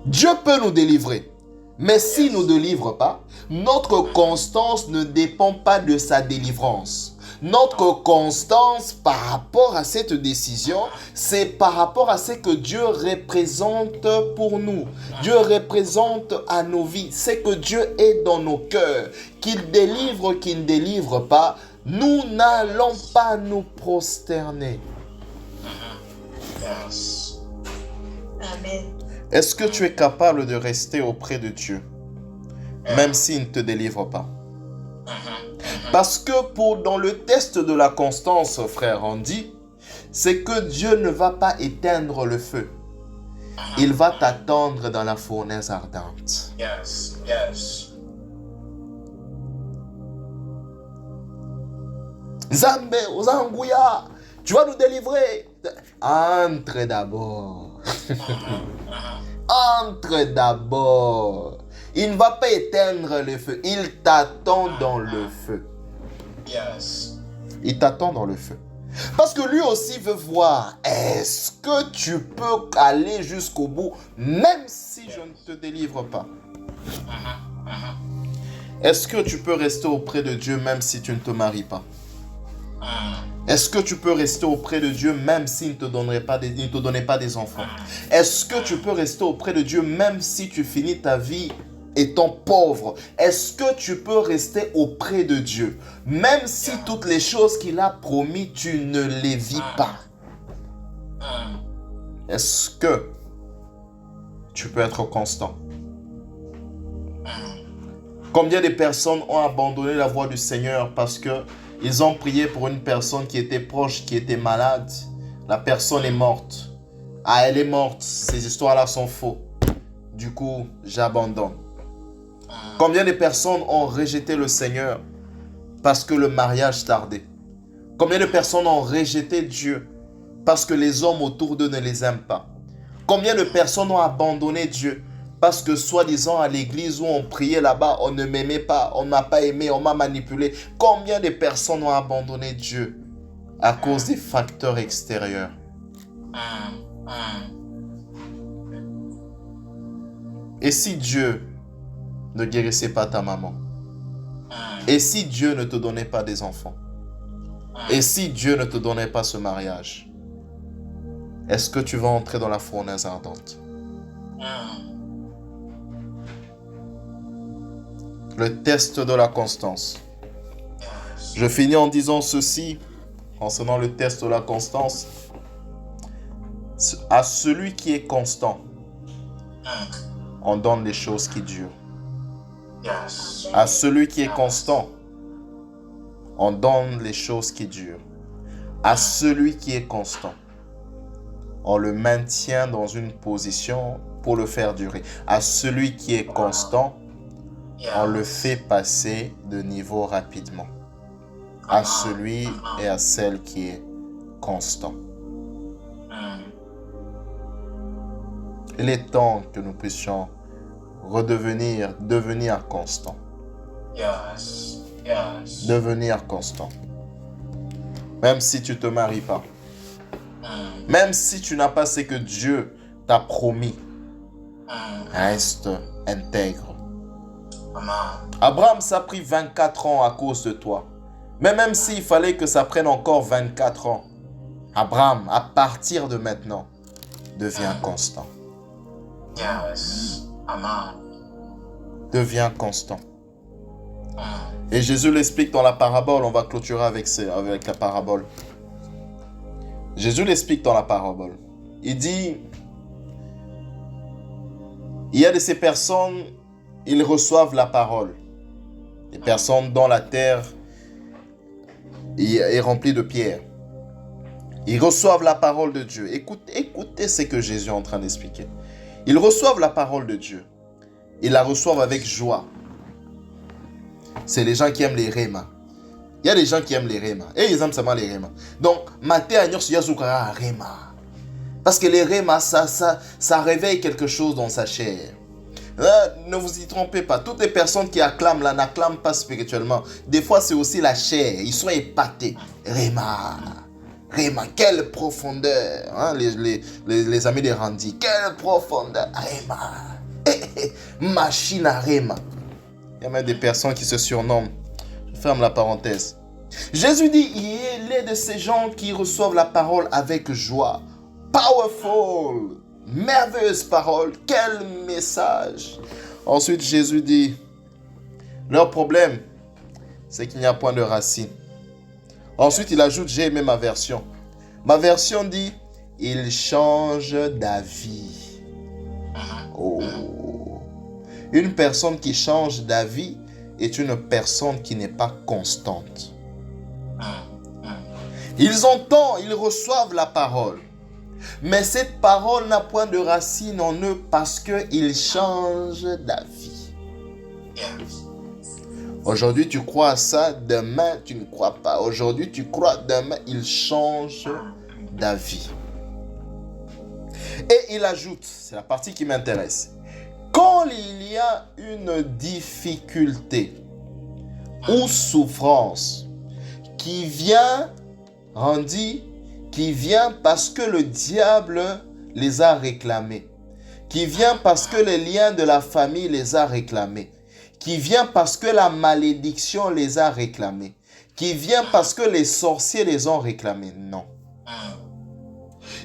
Dieu peut nous délivrer, mais s'il ne nous délivre pas, notre constance ne dépend pas de sa délivrance. Notre constance par rapport à cette décision, c'est par rapport à ce que Dieu représente pour nous. Dieu représente à nos vies. C'est que Dieu est dans nos cœurs. Qu'il délivre, qu'il ne délivre pas, nous n'allons pas nous prosterner. Yes. Amen. Est-ce que tu es capable de rester auprès de Dieu, même s'il ne te délivre pas? Parce que dans le test de la constance, frère Andy, c'est que Dieu ne va pas éteindre le feu. Il va t'attendre dans la fournaise ardente. Yes. Yes. Zambé, Ozangouya, tu vas nous délivrer. Entre d'abord. Entre d'abord. Il ne va pas éteindre le feu. Il t'attend dans le feu. Yes. Il t'attend dans le feu. Parce que lui aussi veut voir, est-ce que tu peux aller jusqu'au bout, même si je ne te délivre pas? Est-ce que tu peux rester auprès de Dieu même si tu ne te maries pas? Est-ce que tu peux rester auprès de Dieu même s'il ne te donnait pas des enfants? Est-ce que tu peux rester auprès de Dieu même si tu finis ta vie étant pauvre? Est-ce que tu peux rester auprès de Dieu même si toutes les choses qu'il a promis, tu ne les vis pas? Est-ce que tu peux être constant? Combien de personnes ont abandonné la voie du Seigneur parce que ils ont prié pour une personne qui était proche, qui était malade. La personne est morte. Ah, elle est morte. Ces histoires-là sont faux. Du coup, j'abandonne. Combien de personnes ont rejeté le Seigneur parce que le mariage tardait? Combien de personnes ont rejeté Dieu parce que les hommes autour d'eux ne les aiment pas? Combien de personnes ont abandonné Dieu parce que soi-disant à l'église où on priait là-bas, on ne m'aimait pas, on ne m'a pas aimé, on m'a manipulé? Combien de personnes ont abandonné Dieu à cause des facteurs extérieurs? Et si Dieu ne guérissait pas ta maman? Et si Dieu ne te donnait pas des enfants? Et si Dieu ne te donnait pas ce mariage, est-ce que tu vas entrer dans la fournaise ardente? Le test de la constance. Je finis en disant ceci, concernant le test de la constance. À celui qui est constant, on donne les choses qui durent. À celui qui est constant, on donne les choses qui durent. À celui qui est constant, on le maintient dans une position pour le faire durer. À celui qui est constant, on le fait passer de niveau rapidement. À celui et à celle qui est constant. Il est temps que nous puissions devenir constants. Devenir constant. Même si tu ne te maries pas. Même si tu n'as pas ce que Dieu t'a promis. Reste intègre. Abraham, ça a pris 24 ans à cause de toi. Mais même s'il fallait que ça prenne encore 24 ans, Abraham, à partir de maintenant, devient constant. Devient constant. Et Jésus l'explique dans la parabole. On va clôturer avec la parabole. Jésus l'explique dans la parabole. Il dit, il y a de ces personnes, ils reçoivent la parole. Les personnes dont la terre est remplie de pierres. Ils reçoivent la parole de Dieu. Écoutez ce que Jésus est en train d'expliquer. Ils reçoivent la parole de Dieu. Ils la reçoivent avec joie. C'est les gens qui aiment les rémas. Il y a des gens qui aiment les rémas. Et ils aiment seulement les rémas. Donc, maté à Nyorsu Yazukara réma. Parce que les rémas, ça réveille quelque chose dans sa chair. Ne vous y trompez pas. Toutes les personnes qui acclament là n'acclament pas spirituellement. Des fois, c'est aussi la chair. Ils sont épatés. Réma. Réma, quelle profondeur. Hein? Les amis des Randi. Quelle profondeur. Réma. Machine à Réma. Il y a même des personnes qui se surnomment. Je ferme la parenthèse. Jésus dit, il est de ces gens qui reçoivent la parole avec joie. Powerful. Merveilleuse parole. Quel message. Ensuite, Jésus dit, leur problème, c'est qu'il n'y a point de racine. Ensuite, il ajoute, j'ai aimé ma version. Ma version dit, il change d'avis. Oh. Une personne qui change d'avis est une personne qui n'est pas constante. Ils entendent, ils reçoivent la parole. Mais cette parole n'a point de racine en eux parce qu'ils changent d'avis. Aujourd'hui, tu crois à ça, demain, tu ne crois pas. Aujourd'hui, tu crois, demain, ils changent d'avis. Et il ajoute, c'est la partie qui m'intéresse. Quand il y a une difficulté ou souffrance qui vient, qui vient parce que le diable les a réclamés, qui vient parce que les liens de la famille les a réclamés, qui vient parce que la malédiction les a réclamés, qui vient parce que les sorciers les ont réclamés. Non.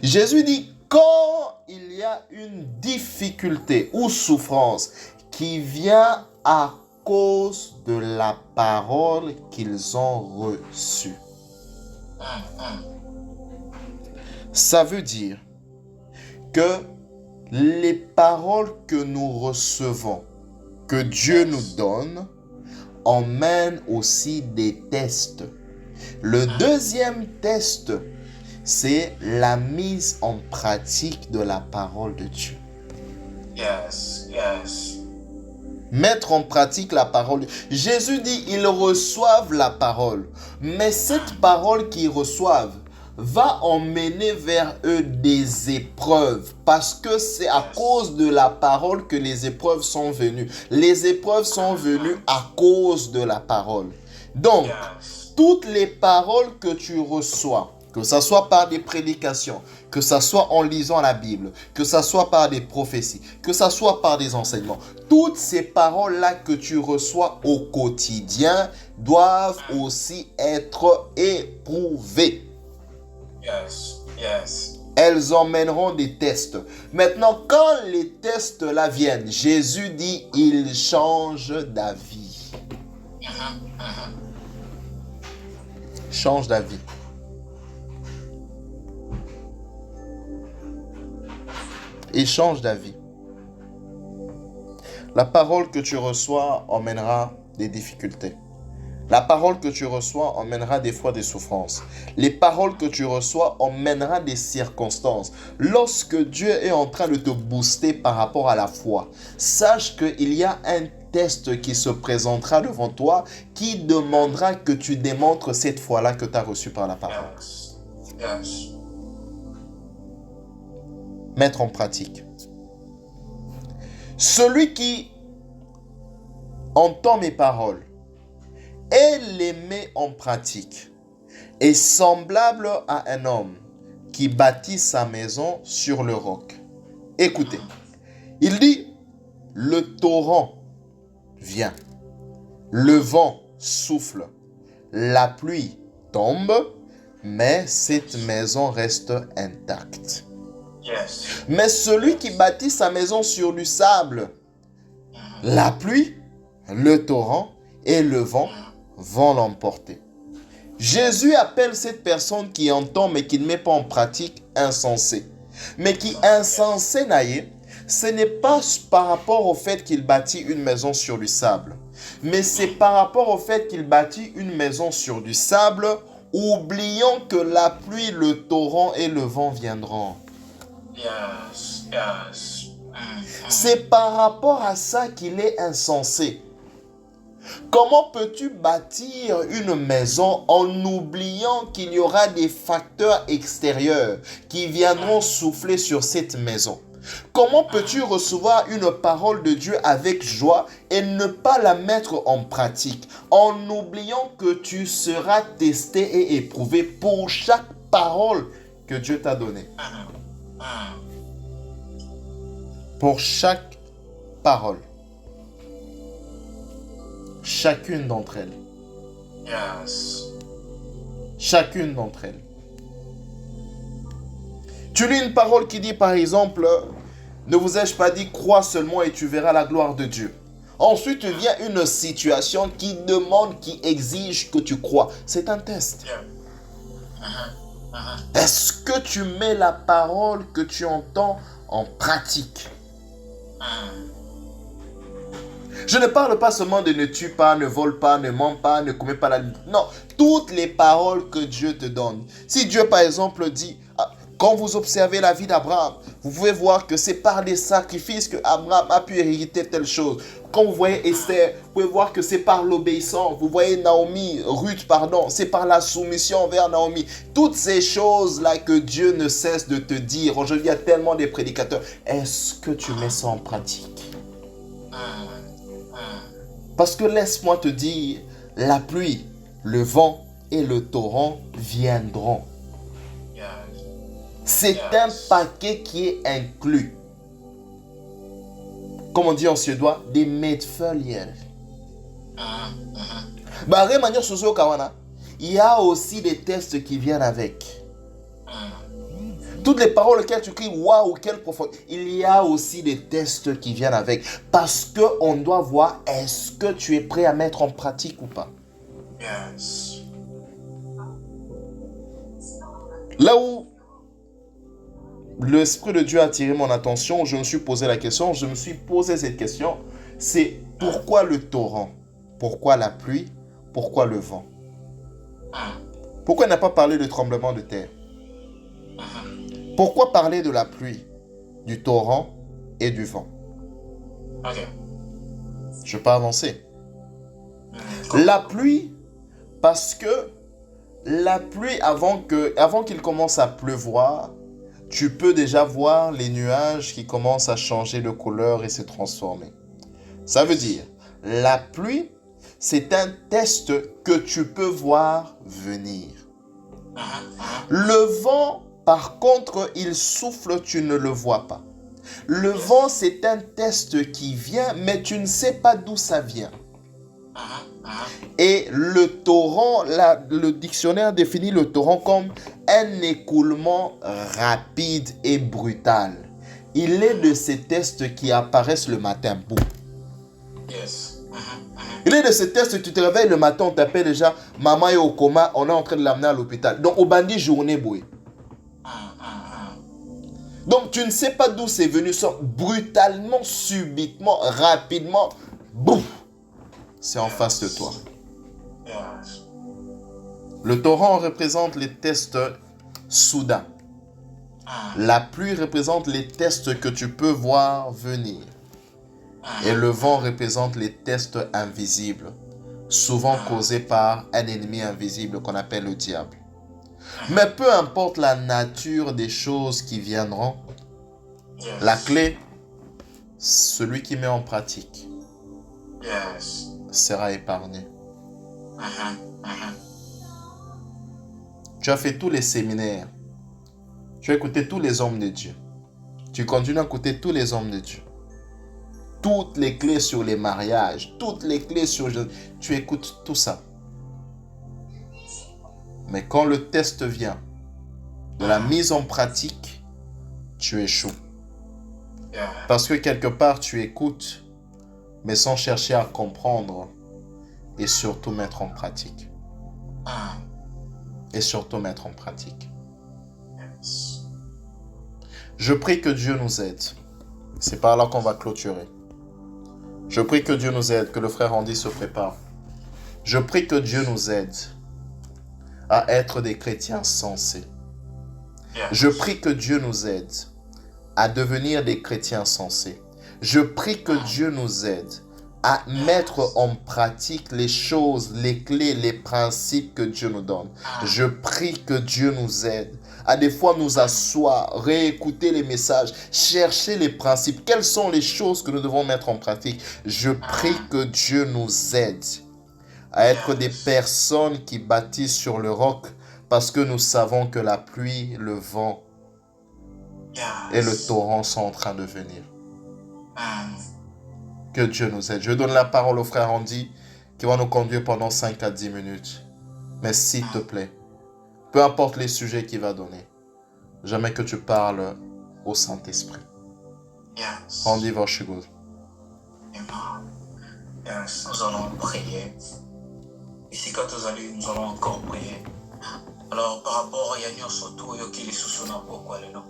Jésus dit, quand il y a une difficulté ou souffrance qui vient à cause de la parole qu'ils ont reçue. Ça veut dire que les paroles que nous recevons, que Dieu nous donne, emmènent aussi des tests. Le deuxième test, c'est la mise en pratique de la parole de Dieu. Mettre en pratique la parole. Jésus dit, ils reçoivent la parole. Mais cette parole qu'ils reçoivent va emmener vers eux des épreuves. Parce que c'est à cause de la parole que les épreuves sont venues. Les épreuves sont venues à cause de la parole. Donc, toutes les paroles que tu reçois, que ce soit par des prédications, que ce soit en lisant la Bible, que ce soit par des prophéties, que ce soit par des enseignements, toutes ces paroles-là que tu reçois au quotidien doivent aussi être éprouvées. Yes. Yes. Elles emmèneront des tests. Maintenant, quand les tests là viennent, Jésus dit, il change d'avis. Change d'avis. Il change d'avis. La parole que tu reçois emmènera des difficultés. La parole que tu reçois emmènera des fois des souffrances. Les paroles que tu reçois emmènera des circonstances. Lorsque Dieu est en train de te booster par rapport à la foi, sache qu'il y a un test qui se présentera devant toi qui demandera que tu démontres cette foi-là que tu as reçue par la parole. Yes. Yes. Mettre en pratique. Celui qui entend mes paroles et les met en pratique est semblable à un homme qui bâtit sa maison sur le roc. Écoutez, il dit, le torrent vient, le vent souffle, la pluie tombe, mais cette maison reste intacte. Yes. Mais celui qui bâtit sa maison sur du sable, la pluie, le torrent et le vent vont l'emporter. Jésus appelle cette personne qui entend mais qui ne met pas en pratique insensé. Mais qui insensé naïe, ce n'est pas par rapport au fait qu'il bâtit une maison sur du sable. Mais c'est par rapport au fait qu'il bâtit une maison sur du sable, oubliant que la pluie, le torrent et le vent viendront. Yes. Yes. C'est par rapport à ça qu'il est insensé. Comment peux-tu bâtir une maison en oubliant qu'il y aura des facteurs extérieurs qui viendront souffler sur cette maison? Comment peux-tu recevoir une parole de Dieu avec joie et ne pas la mettre en pratique en oubliant que tu seras testé et éprouvé pour chaque parole que Dieu t'a donnée? Pour chaque parole. Chacune d'entre elles. Yes. Chacune d'entre elles. Tu lis une parole qui dit par exemple, ne vous ai-je pas dit, crois seulement et tu verras la gloire de Dieu. Ensuite vient une situation qui demande, qui exige que tu crois. C'est un test. Yeah. Est-ce que tu mets la parole que tu entends en pratique? Je ne parle pas seulement de ne tue pas, ne vole pas, ne ment pas, ne commets pas la... Non, toutes les paroles que Dieu te donne. Si Dieu, par exemple, dit, quand vous observez la vie d'Abraham, vous pouvez voir que c'est par les sacrifices que Abraham a pu hériter telle chose. Quand vous voyez Esther, vous pouvez voir que c'est par l'obéissance. Vous voyez Naomi, Ruth, pardon, c'est par la soumission envers Naomi. Toutes ces choses-là que Dieu ne cesse de te dire. Aujourd'hui, il y a tellement de prédicateurs. Est-ce que tu mets ça en pratique? Parce que laisse-moi te dire, la pluie, le vent et le torrent viendront. Yes. C'est un paquet qui est inclus. Comme on dit en suédois, des medföljer. Il y a aussi des tests qui viennent avec. Toutes les paroles auxquelles tu cries, waouh, quelle profondeur. Il y a aussi des tests qui viennent avec. Parce qu'on doit voir, est-ce que tu es prêt à mettre en pratique ou pas? Yes. Là où l'Esprit de Dieu a attiré mon attention, je me suis posé la question, je me suis posé cette question, c'est pourquoi le torrent? Pourquoi la pluie? Pourquoi le vent? Pourquoi il n'a pas parlé de tremblement de terre? Pourquoi parler de la pluie, du torrent et du vent? Ok. Je peux avancer. La pluie, parce que la pluie, avant qu'il commence à pleuvoir, tu peux déjà voir les nuages qui commencent à changer de couleur et se transformer. Ça veut dire, la pluie, c'est un test que tu peux voir venir. Le vent, par contre, il souffle, tu ne le vois pas. Le vent, c'est un test qui vient, mais tu ne sais pas d'où ça vient. Et le torrent, le dictionnaire définit le torrent comme un écoulement rapide et brutal. Il est de ces tests qui apparaissent le matin. Boum. Yes. Il est de ces tests, tu te réveilles le matin, on t'appelle déjà, maman est au coma, on est en train de l'amener à l'hôpital. Donc, au bandit journée, boué. Donc, tu ne sais pas d'où c'est venu, ça, brutalement, subitement, rapidement, boum, c'est en face de toi. Yes. Le torrent représente les tests soudains. La pluie représente les tests que tu peux voir venir. Et le vent représente les tests invisibles, souvent causés par un ennemi invisible qu'on appelle le diable. Mais peu importe la nature des choses qui viendront, la clé, celui qui met en pratique, Yes. sera épargné. Tu as fait tous les séminaires. Tu as écouté tous les hommes de Dieu. Tu continues à écouter tous les hommes de Dieu. Toutes les clés sur les mariages, toutes les clés sur... Tu écoutes tout ça. Mais quand le test vient de la mise en pratique, tu échoues. Parce que quelque part, tu écoutes, mais sans chercher à comprendre et surtout mettre en pratique. Et surtout mettre en pratique. Yes. Je prie que Dieu nous aide. C'est par là qu'on va clôturer. Je prie que Dieu nous aide, que le frère Andy se prépare. Je prie que Dieu nous aide à être des chrétiens sensés. Yes. Je prie que Dieu nous aide à devenir des chrétiens sensés. Je prie que Dieu nous aide à mettre en pratique les choses, les clés, les principes que Dieu nous donne. Je prie que Dieu nous aide à des fois nous asseoir, réécouter les messages, chercher les principes. Quelles sont les choses que nous devons mettre en pratique? Je prie que Dieu nous aide à être des personnes qui bâtissent sur le roc parce que nous savons que la pluie, le vent et le torrent sont en train de venir. Que Dieu nous aide. Je donne la parole au frère Andy qui va nous conduire pendant 5 à 10 minutes. Mais s'il te plaît, peu importe les sujets qu'il va donner, jamais que tu parles au Saint-Esprit. Yes. Andy Voshigos. Amen. Yes. Nous allons prier. Ici, quand nous allons encore prier. Alors, par rapport à Yanyo Soto, Yokili Susuna, pourquoi le nom?